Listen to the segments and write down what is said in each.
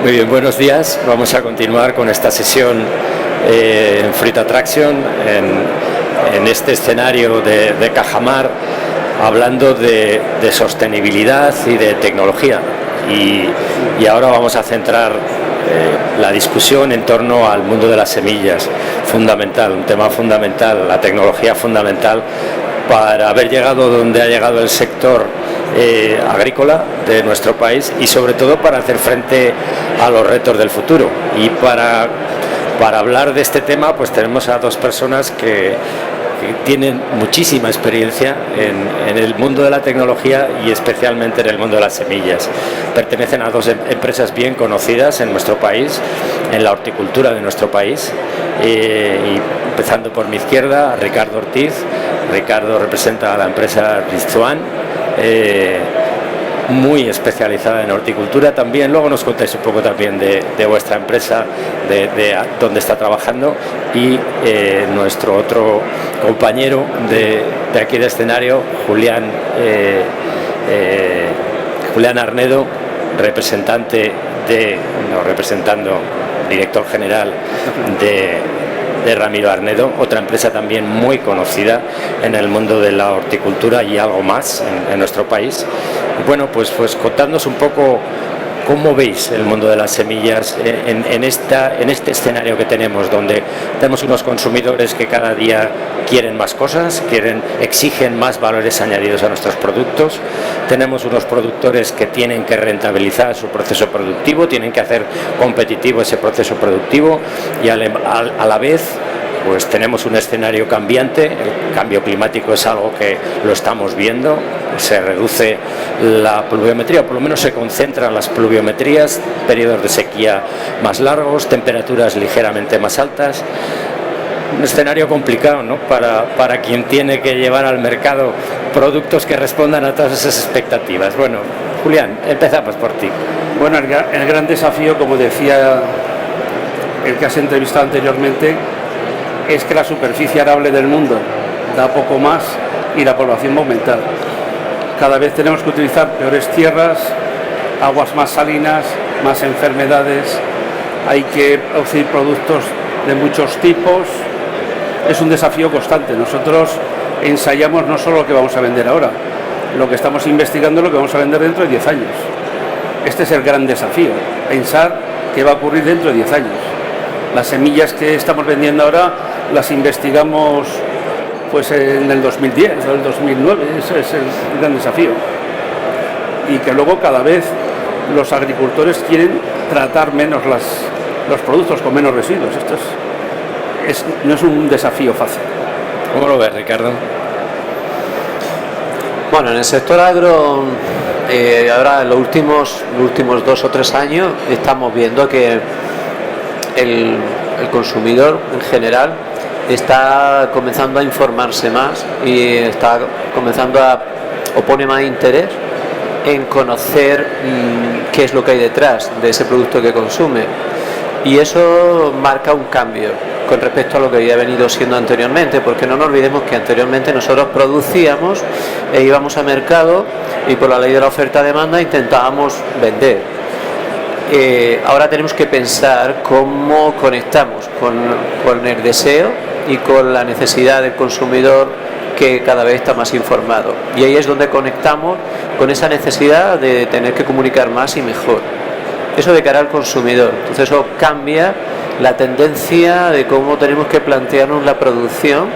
Muy bien, buenos días. Vamos a continuar con esta sesión en Fruit Attraction, en este escenario de Cajamar, hablando de sostenibilidad y de tecnología. Y ahora vamos a centrar la discusión en torno al mundo de las semillas, fundamental, un tema fundamental, la tecnología fundamental para haber llegado donde ha llegado el sector agrícola de nuestro país y sobre todo para hacer frente a los retos del futuro. Y para hablar de este tema pues tenemos a dos personas que tienen muchísima experiencia en el mundo de la tecnología y especialmente en el mundo de las semillas. Pertenecen a dos empresas bien conocidas en nuestro país, en la horticultura de nuestro país, y empezando por mi izquierda, Ricardo Ortiz. Ricardo representa a la empresa Rizzuan, muy especializada en horticultura también. Luego nos contáis un poco también de vuestra empresa, de dónde está trabajando, y nuestro otro compañero de aquí de escenario, Julián Arnedo, representando director general de Ramiro Arnedo, otra empresa también muy conocida en el mundo de la horticultura y algo más en nuestro país. Y bueno, pues contadnos un poco cómo veis el mundo de las semillas en este escenario que tenemos, donde tenemos unos consumidores que cada día quieren más cosas, exigen más valores añadidos a nuestros productos. Tenemos unos productores que tienen que rentabilizar su proceso productivo, tienen que hacer competitivo ese proceso productivo, y a la vez pues tenemos un escenario cambiante. El cambio climático es algo que lo estamos viendo, se reduce la pluviometría, o por lo menos se concentran las pluviometrías, periodos de sequía más largos, temperaturas ligeramente más altas. Un escenario complicado, ¿no?, para quien tiene que llevar al mercado productos que respondan a todas esas expectativas. Bueno, Julián, empezamos por ti. Bueno, el gran desafío, como decía el que has entrevistado anteriormente, es que la superficie arable del mundo da poco más y la población va a aumentar. Cada vez tenemos que utilizar peores tierras, aguas más salinas, más enfermedades, hay que producir productos de muchos tipos. Es un desafío constante. Nosotros ensayamos no solo lo que vamos a vender ahora, lo que estamos investigando es lo que vamos a vender dentro de 10 años. Este es el gran desafío, pensar qué va a ocurrir dentro de 10 años. Las semillas que estamos vendiendo ahora las investigamos pues en el 2010 o el 2009, ese es el gran desafío. Y que luego cada vez los agricultores quieren tratar menos los productos con menos residuos. Esto no es un desafío fácil. ¿Cómo lo ves, Ricardo? Bueno, en el sector agro, ahora en los últimos 2 o 3 años estamos viendo que el consumidor en general está comenzando a informarse más y está comenzando o pone más interés en conocer qué es lo que hay detrás de ese producto que consume, y eso marca un cambio con respecto a lo que había venido siendo anteriormente, porque no nos olvidemos que anteriormente nosotros producíamos e íbamos al mercado y por la ley de la oferta-demanda intentábamos vender. Ahora tenemos que pensar cómo conectamos con el deseo y con la necesidad del consumidor, que cada vez está más informado, y ahí es donde conectamos con esa necesidad de tener que comunicar más y mejor. Eso de cara al consumidor. Entonces eso cambia la tendencia de cómo tenemos que plantearnos la producción,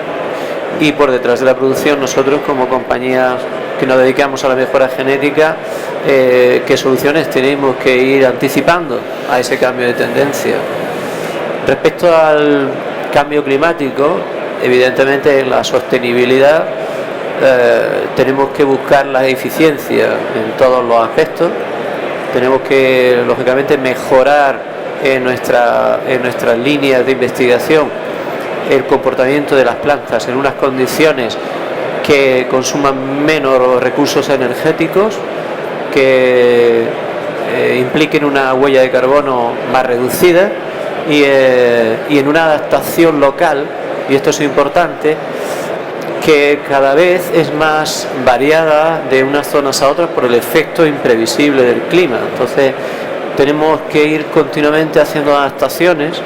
y por detrás de la producción nosotros como compañías que nos dedicamos a la mejora genética, qué soluciones tenemos que ir anticipando a ese cambio de tendencia. Respecto al cambio climático, evidentemente la sostenibilidad, tenemos que buscar la eficiencia en todos los aspectos, tenemos que lógicamente mejorar en nuestras líneas de investigación el comportamiento de las plantas en unas condiciones que consuman menos recursos energéticos, que impliquen una huella de carbono más reducida, y en una adaptación local, y esto es importante, que cada vez es más variada de unas zonas a otras por el efecto imprevisible del clima. Entonces tenemos que ir continuamente haciendo adaptaciones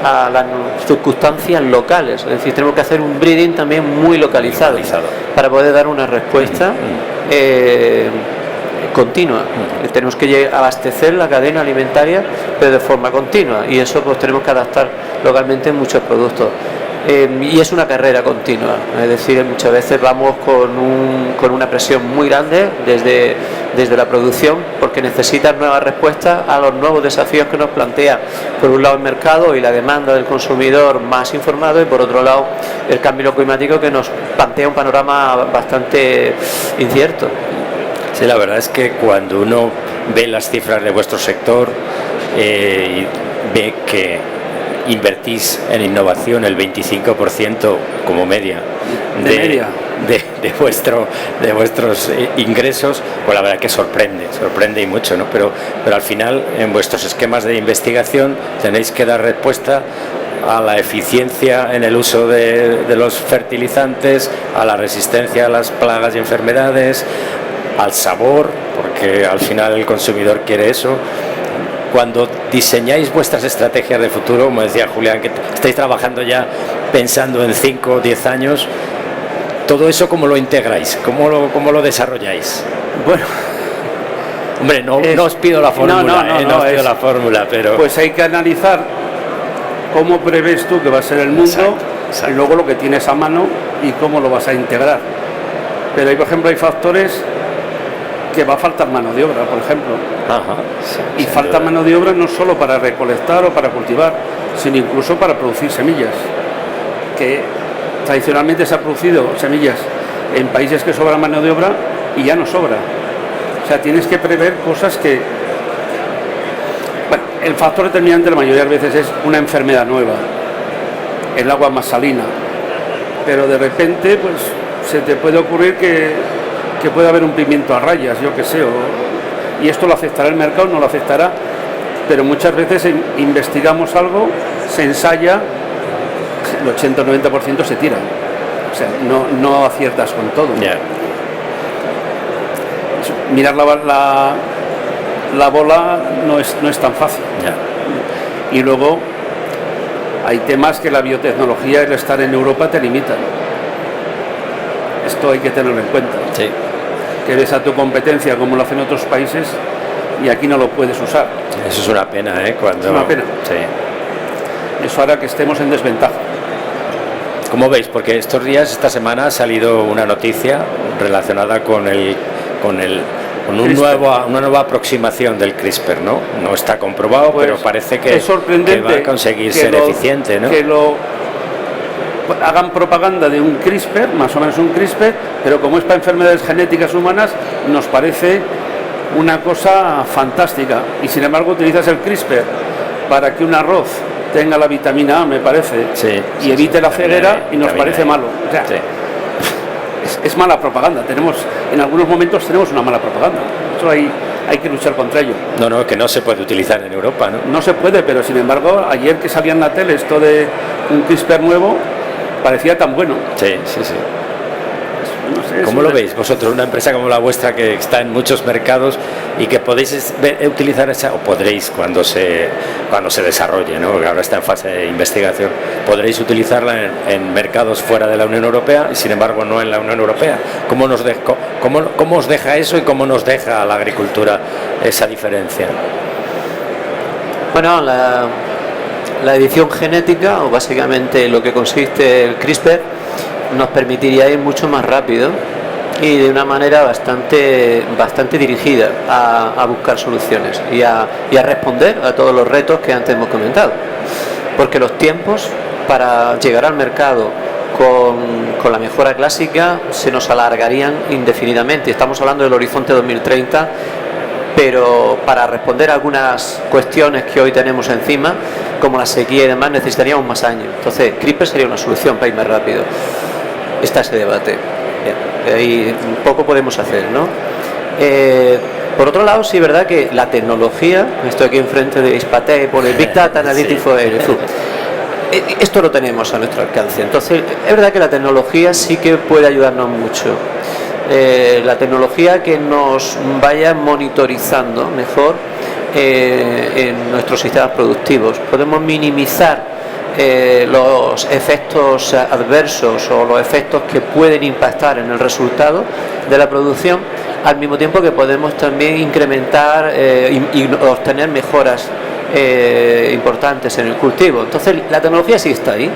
a las circunstancias locales, es decir, tenemos que hacer un breeding también muy localizado. Para poder dar una respuesta continua. Tenemos que abastecer la cadena alimentaria, pero de forma continua, y eso pues tenemos que adaptar localmente muchos productos. Y es una carrera continua, es decir, muchas veces vamos con una presión muy grande desde la producción, porque necesitan nuevas respuestas a los nuevos desafíos que nos plantea, por un lado el mercado y la demanda del consumidor más informado, y por otro lado el cambio climático, que nos plantea un panorama bastante incierto. Sí, la verdad es que cuando uno ve las cifras de vuestro sector y ve que invertís en innovación el 25% como media de vuestros ingresos, pues la verdad que sorprende y mucho, ¿no? Pero al final en vuestros esquemas de investigación tenéis que dar respuesta a la eficiencia en el uso de los fertilizantes, a la resistencia a las plagas y enfermedades, al sabor, porque al final el consumidor quiere eso. Cuando diseñáis vuestras estrategias de futuro, como decía Julián, que estáis trabajando ya pensando en 5 o 10 años, ¿todo eso cómo lo integráis? ¿Cómo lo desarrolláis? Bueno, hombre, no os pido la fórmula, pero... Pues hay que analizar cómo prevés tú que va a ser el mundo, exacto. Y luego lo que tienes a mano y cómo lo vas a integrar. Pero hay, por ejemplo, hay factores que va a faltar mano de obra, por ejemplo. Y falta mano de obra no solo para recolectar o para cultivar, sino incluso para producir semillas, que tradicionalmente se ha producido semillas en países que sobra mano de obra y ya no sobra. O sea, tienes que prever cosas que... Bueno, el factor determinante la mayoría de veces es una enfermedad nueva, el agua más salina, pero de repente pues se te puede ocurrir que puede haber un pimiento a rayas, yo que sé, y esto lo aceptará el mercado, no lo aceptará, pero muchas veces investigamos algo, se ensaya, el 80 o 90% se tira, o sea, no aciertas con todo. Yeah. Mirar la bola no es tan fácil. Yeah. Y luego hay temas que la biotecnología, el estar en Europa, te limita. Esto hay que tenerlo en cuenta. Sí. Que ves a tu competencia como lo hacen otros países y aquí no lo puedes usar. Eso es una pena, ¿eh? Es una pena. Sí. Eso hará que estemos en desventaja. ¿Cómo veis? Porque estos días, esta semana, ha salido una noticia relacionada con una nueva aproximación del CRISPR, ¿no? No está comprobado, pues, pero parece que va a conseguir ser eficiente, ¿no? Que hagan propaganda de un CRISPR, más o menos un CRISPR, pero como es para enfermedades genéticas humanas, nos parece una cosa fantástica. Y sin embargo utilizas el CRISPR para que un arroz tenga la vitamina A, me parece, y evite la ceguera, y nos parece malo. O sea, es mala propaganda. En algunos momentos tenemos una mala propaganda. Eso hay que luchar contra ello. No, que no se puede utilizar en Europa, ¿no? No se puede, pero sin embargo, ayer que salía en la tele esto de un CRISPR nuevo, parecía tan bueno. Sí. No sé, ¿cómo lo veis vosotros, una empresa como la vuestra que está en muchos mercados y que podéis utilizar esa, o podréis cuando se desarrolle, ¿no? Que ahora está en fase de investigación, podréis utilizarla en mercados fuera de la Unión Europea y sin embargo no en la Unión Europea? ¿Cómo os deja eso y cómo nos deja a la agricultura esa diferencia? Bueno, la edición genética, o básicamente lo que consiste el CRISPR, nos permitiría ir mucho más rápido y de una manera bastante dirigida a buscar soluciones y a responder a todos los retos que antes hemos comentado, porque los tiempos para llegar al mercado con la mejora clásica se nos alargarían indefinidamente. Estamos hablando del horizonte 2030, pero para responder a algunas cuestiones que hoy tenemos encima, como la sequía y demás, necesitaríamos más años. Entonces CRISPR sería una solución para ir más rápido. Está ese debate. Ahí poco podemos hacer, ¿no? Por otro lado, sí es verdad que la tecnología, estoy aquí enfrente de Ispatec, por el Big Data Analytics, esto lo tenemos a nuestro alcance. Entonces, es verdad que la tecnología sí que puede ayudarnos mucho. La tecnología que nos vaya monitorizando mejor en nuestros sistemas productivos. Podemos minimizar los efectos adversos o los efectos que pueden impactar en el resultado de la producción, al mismo tiempo que podemos también incrementar y obtener mejoras importantes en el cultivo. Entonces la tecnología sí está ahí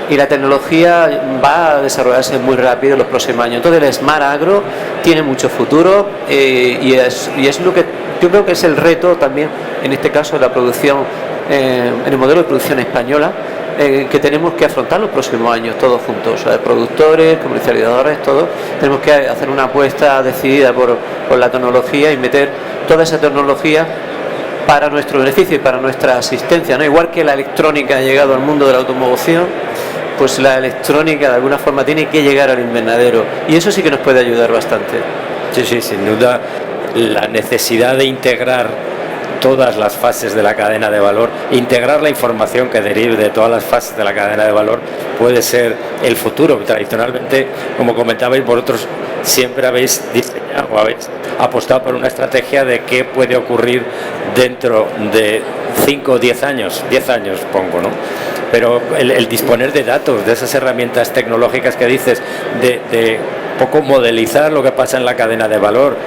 y la tecnología va a desarrollarse muy rápido en los próximos años. Entonces el Smart Agro tiene mucho futuro y es lo que yo creo que es el reto también en este caso de la producción, en el modelo de producción española, que tenemos que afrontar los próximos años todos juntos, productores, comercializadores, todos tenemos que hacer una apuesta decidida por la tecnología y meter toda esa tecnología para nuestro beneficio y para nuestra asistencia, ¿no? Igual que la electrónica ha llegado al mundo de la automoción, pues la electrónica de alguna forma tiene que llegar al invernadero y eso sí que nos puede ayudar bastante. Sí, sin duda la necesidad de integrar todas las fases de la cadena de valor, integrar la información que derive de todas las fases de la cadena de valor puede ser el futuro. Tradicionalmente, como comentabais vosotros, siempre habéis diseñado o habéis apostado por una estrategia de qué puede ocurrir dentro de 5 o 10 años, pongo, ¿no? Pero el disponer de datos, de esas herramientas tecnológicas que dices, de poco modelizar lo que pasa en la cadena de valor,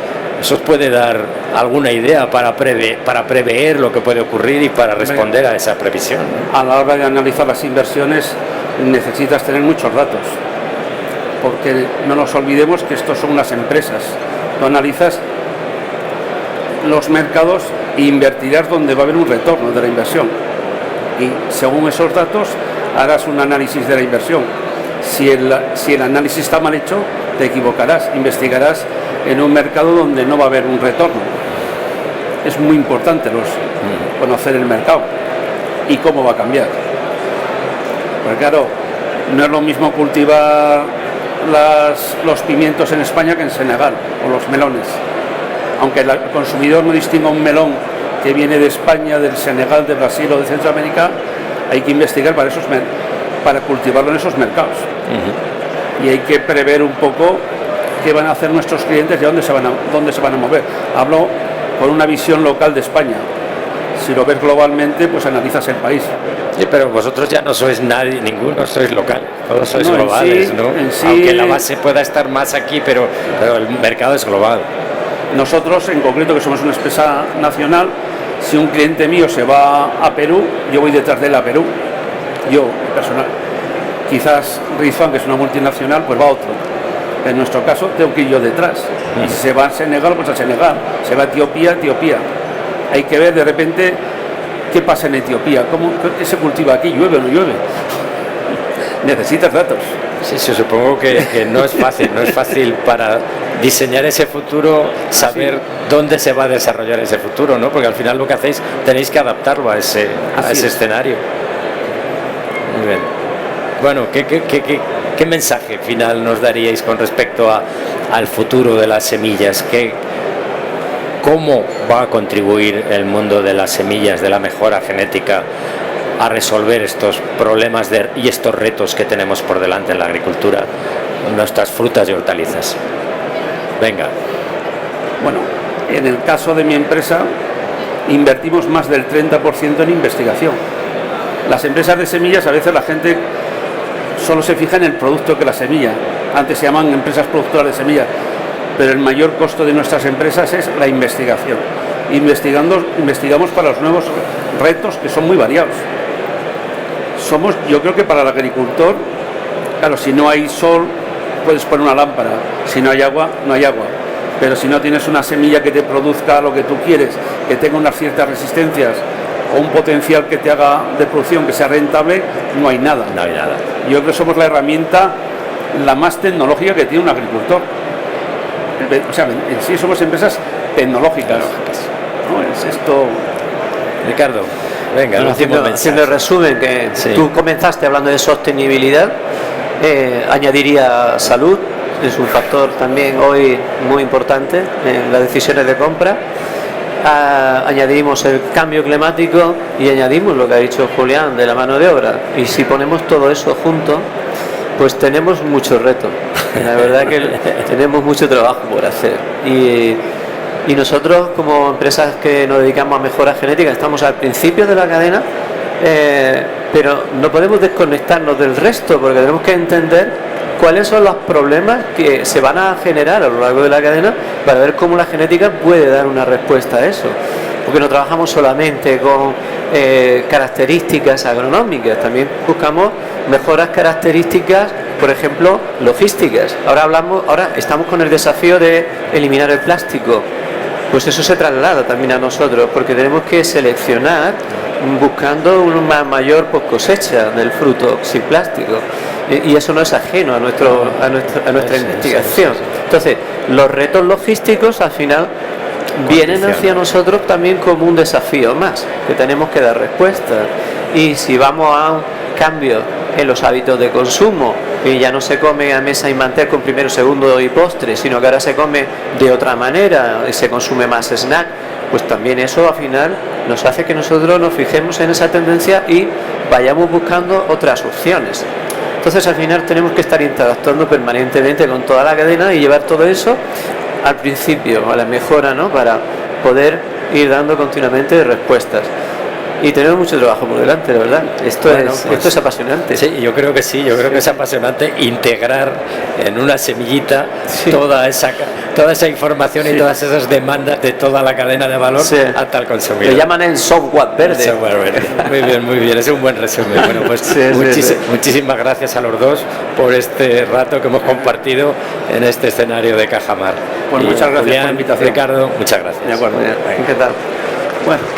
¿eso os puede dar alguna idea para prever lo que puede ocurrir y para responder a esa previsión, ¿no? A la hora de analizar las inversiones necesitas tener muchos datos, porque no nos olvidemos que estos son unas empresas. Tú analizas los mercados e invertirás donde va a haber un retorno de la inversión y según esos datos harás un análisis de la inversión. Si el análisis está mal hecho, te equivocarás, investigarás en un mercado donde no va a haber un retorno. Es muy importante conocer el mercado y cómo va a cambiar. Porque claro, no es lo mismo cultivar los pimientos en España que en Senegal, o los melones. Aunque el consumidor no distinga un melón que viene de España, del Senegal, de Brasil o de Centroamérica, hay que investigar para cultivarlo en esos mercados. Y hay que prever un poco qué van a hacer nuestros clientes y dónde se van a mover. Hablo con una visión local de España. Si lo ves globalmente, pues analizas el país. Sí, pero vosotros ya no sois nadie, ninguno sois local, todos sois globales, ¿no? Sí, aunque la base pueda estar más aquí, pero el mercado es global. Nosotros, en concreto, que somos una empresa nacional, si un cliente mío se va a Perú, yo voy detrás de él a Perú. Yo, personal. Quizás Rizwan, que es una multinacional, pues va a otro. En nuestro caso, tengo que ir yo detrás. Y si se va a Senegal, pues a Senegal. Se va a Etiopía, Etiopía. Hay que ver de repente qué pasa en Etiopía, qué se cultiva aquí, llueve o no llueve. Necesitas datos. Sí, supongo que no es fácil para diseñar ese futuro, saber dónde se va a desarrollar ese futuro, ¿no? Porque al final lo que hacéis, tenéis que adaptarlo a ese escenario. Muy bien. Bueno, ¿qué mensaje final nos daríais con respecto al futuro de las semillas? ¿Cómo va a contribuir el mundo de las semillas, de la mejora genética, a resolver estos problemas y estos retos que tenemos por delante en la agricultura, en nuestras frutas y hortalizas? Venga. Bueno, en el caso de mi empresa, invertimos más del 30% en investigación. Las empresas de semillas, a veces la gente solo se fija en el producto que la semilla. Antes se llaman empresas productoras de semillas, pero el mayor costo de nuestras empresas es la investigación. Investigamos para los nuevos retos que son muy variados. Yo creo que para el agricultor, claro, si no hay sol, puedes poner una lámpara. Si no hay agua, no hay agua. Pero si no tienes una semilla que te produzca lo que tú quieres, que tenga unas ciertas resistencias o un potencial que te haga de producción que sea rentable, no hay nada. No hay nada. Yo creo que somos la herramienta la más tecnológica que tiene un agricultor. O sea, en sí somos empresas tecnológicas. ¿No? Es esto. Ricardo, venga, haciendo el resumen, que sí. Tú comenzaste hablando de sostenibilidad, añadiría salud, es un factor también hoy muy importante en las decisiones de compra. Añadimos el cambio climático y añadimos lo que ha dicho Julián de la mano de obra. Y si ponemos todo eso junto, pues tenemos muchos retos. La verdad que tenemos mucho trabajo por hacer. Y Y nosotros, como empresas que nos dedicamos a mejoras genéticas, estamos al principio de la cadena, pero no podemos desconectarnos del resto, porque tenemos que entender cuáles son los problemas que se van a generar a lo largo de la cadena para ver cómo la genética puede dar una respuesta a eso. Porque no trabajamos solamente con características agronómicas, también buscamos mejoras características, por ejemplo, logísticas. Ahora estamos con el desafío de eliminar el plástico. Pues eso se traslada también a nosotros, porque tenemos que seleccionar buscando una mayor cosecha del fruto sin plástico. Y eso no es ajeno a nuestra investigación. Entonces, los retos logísticos al final vienen hacia nosotros también como un desafío más, que tenemos que dar respuesta. Y si vamos a un cambio en los hábitos de consumo, que ya no se come a mesa y mantel con primero, segundo y postre, sino que ahora se come de otra manera y se consume más snack, pues también eso al final nos hace que nosotros nos fijemos en esa tendencia y vayamos buscando otras opciones. Entonces al final tenemos que estar interactuando permanentemente con toda la cadena y llevar todo eso al principio, a la mejora, ¿no? Para poder ir dando continuamente respuestas. Y tenemos mucho trabajo por delante, la verdad. Esto es apasionante. Sí, yo creo que sí, que es apasionante integrar en una semillita toda esa información y todas esas demandas de toda la cadena de valor hasta el consumidor. Le llaman el software verde. El software verde. Muy bien, es un buen resumen. Bueno, pues muchísimas gracias a los dos por este rato que hemos compartido en este escenario de Cajamar. Bueno, muchas gracias Julián, por la invitación. Ricardo, muchas gracias. De acuerdo. ¿Qué tal? Bueno.